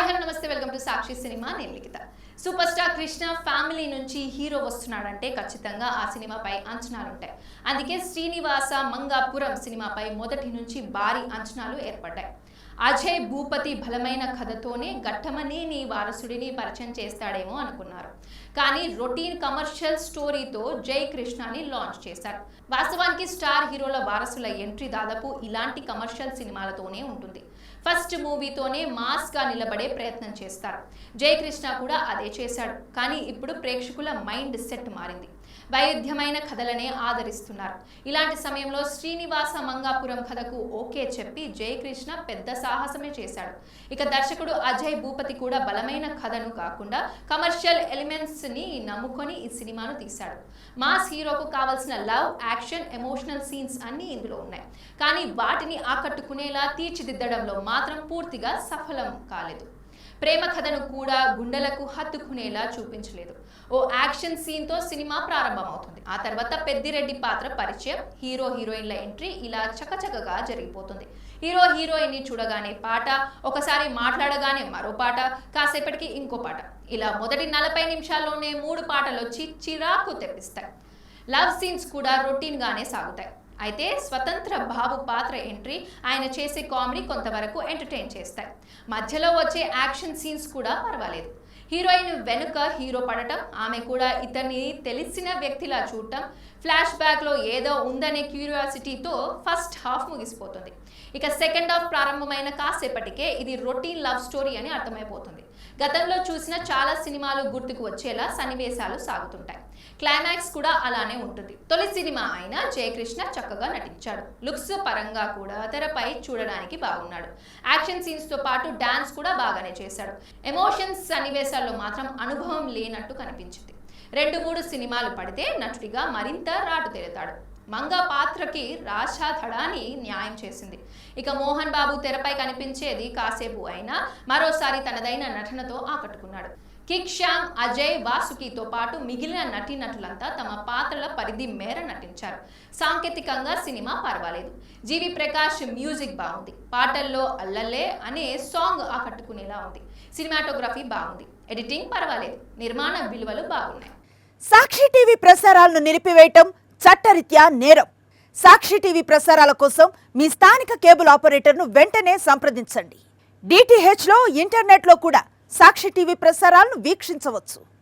Hello నమస్తే welcome to Sakshi cinema నేను లిఖిత. Super star Krishna family నుంచి హీరో వస్తున్నాడంటే ఖచ్చితంగా ఆ సినిమాపై అంచనాలుంటాయి. అందుకే శ్రీనివాస మంగాపురం సినిమాపై మొదటి నుంచి భారీ అంచనాలు ఏర్పడ్డాయి. అజయ్ భూపతి బలమైన కథతోనే ఘట్టమనేని వారసుడిని పరిచయం చేస్తాడేమో అనుకున్నారు. కానీ రొటీన్ కమర్షియల్ స్టోరీతో జై కృష్ణని లాంచ్ చేశారు. వాస్తవానికి స్టార్ హీరోల వారసుల ఎంట్రీ దాదాపు ఇలాంటి కమర్షియల్ సినిమాలతోనే ఉంటుంది. ఫస్ట్ మూవీతోనే మాస్ గా నిలబడే ప్రయత్నం చేస్తారు. జై కృష్ణ కూడా అదే చేశాడు. కానీ ఇప్పుడు ప్రేక్షకుల మైండ్ సెట్ మారింది. వైవిధ్యమైన కథలనే ఆదరిస్తున్నారు. ఇలాంటి సమయంలో శ్రీనివాస మంగాపురం కథకు ఓకే చెప్పి జయకృష్ణ పెద్ద సాహసమే చేశాడు. ఇక దర్శకుడు అజయ్ భూపతి కూడా బలమైన కథను కాకుండా కమర్షియల్ ఎలిమెంట్స్ ని నమ్ముకొని ఈ సినిమాను తీశాడు. మాస్ హీరోకు కావాల్సిన లవ్, యాక్షన్, ఎమోషనల్ సీన్స్ అన్ని ఇందులో ఉన్నాయి. కానీ వాటిని ఆకట్టుకునేలా తీర్చిదిద్దడంలో మాత్రం పూర్తిగా సఫలం కాలేదు. ప్రేమ కథను కూడా గుండెలకు హత్తుకునేలా చూపించలేదు. ఓ యాక్షన్ సీన్ తో సినిమా ప్రారంభమవుతుంది. ఆ తర్వాత పెద్దిరెడ్డి పాత్ర పరిచయం, హీరో హీరోయిన్ల ఎంట్రీ ఇలా చకచకగా జరిగిపోతుంది. హీరో హీరోయిన్ ని చూడగానే పాట, ఒకసారి మాట్లాడగానే మరో పాట, కాసేపటికి ఇంకో పాట, ఇలా మొదటి 40 నిమిషాల్లోనే 3 పాటలు వచ్చి చిరాకు తెప్పిస్తాయి. లవ్ సీన్స్ కూడా రొటీన్ గానే సాగుతాయి. అయితే స్వతంత్ర బాబు పాత్ర ఎంట్రీ, ఆయన చేసే కామెడీ కొంతవరకు ఎంటర్టైన్ చేస్తాయి. మధ్యలో వచ్చే యాక్షన్ సీన్స్ కూడా పర్వాలేదు. హీరోయిన్ వెనుక హీరో పడటం, ఆమె కూడా ఇతన్ని తెలిసిన వ్యక్తిలా చూడటం, ఫ్లాష్ బ్యాక్ లో ఏదో ఉందనే క్యూరియాసిటీతో ఫస్ట్ హాఫ్ ముగిసిపోతుంది. ఇక సెకండ్ హాఫ్ ప్రారంభమైన కాసేపటికే ఇది రొటీన్ లవ్ స్టోరీ అని అర్థమైపోతుంది. గతంలో చూసిన చాలా సినిమాలు గుర్తుకు వచ్చేలా సన్నివేశాలు సాగుతుంటాయి. క్లైమాక్స్ కూడా అలానే ఉంటుంది. తొలి సినిమా అయినా జయకృష్ణ చక్కగా నటించాడు. లుక్స్ పరంగా కూడా తెరపై చూడడానికి బాగున్నాడు. యాక్షన్ సీన్స్ తో పాటు డాన్స్ కూడా బాగానే చేశాడు. ఎమోషన్స్ సన్నివేశాల్లో మాత్రం అనుభవం లేనట్టు కనిపించింది. 2-3 సినిమాలు పడితే నటుడిగా మరింత రాటుదేలుతాడు. మంగా పాత్రకి రాషా థడాని న్యాయం చేసింది. ఇక మోహన్ బాబు తెరపై కనిపించేది కాసేపు అయినా మరోసారి తనదైన నటనతో ఆకట్టుకున్నాడు. కిక్ శ్యామ్, అజయ్, వాసుకితో పాటు మిగిలిన నటీనటులంతా తమ పాత్రల పరిధి మేర నటించారు. సాంకేతికంగా సినిమా పర్వాలేదు. జీవి ప్రకాష్ మ్యూజిక్ బాగుంది. పాటల్లో అల్లల్లే అనే సాంగ్ ఆకట్టుకునేలా ఉంది. సినిమాటోగ్రఫీ బాగుంది. ఎడిటింగ్ పర్వాలేదు. నిర్మాణ విలువలు బాగున్నాయి. సాక్షి టీవీ ప్రసారాలను నిలిపివేయటం చట్టరీత్యా నేరం. సాక్షి టీవీ ప్రసారాల కోసం మీ స్థానిక కేబుల్ ఆపరేటర్ను వెంటనే సంప్రదించండి. డిటిహెచ్లో, ఇంటర్నెట్లో కూడా సాక్షి టీవీ ప్రసారాలను వీక్షించవచ్చు.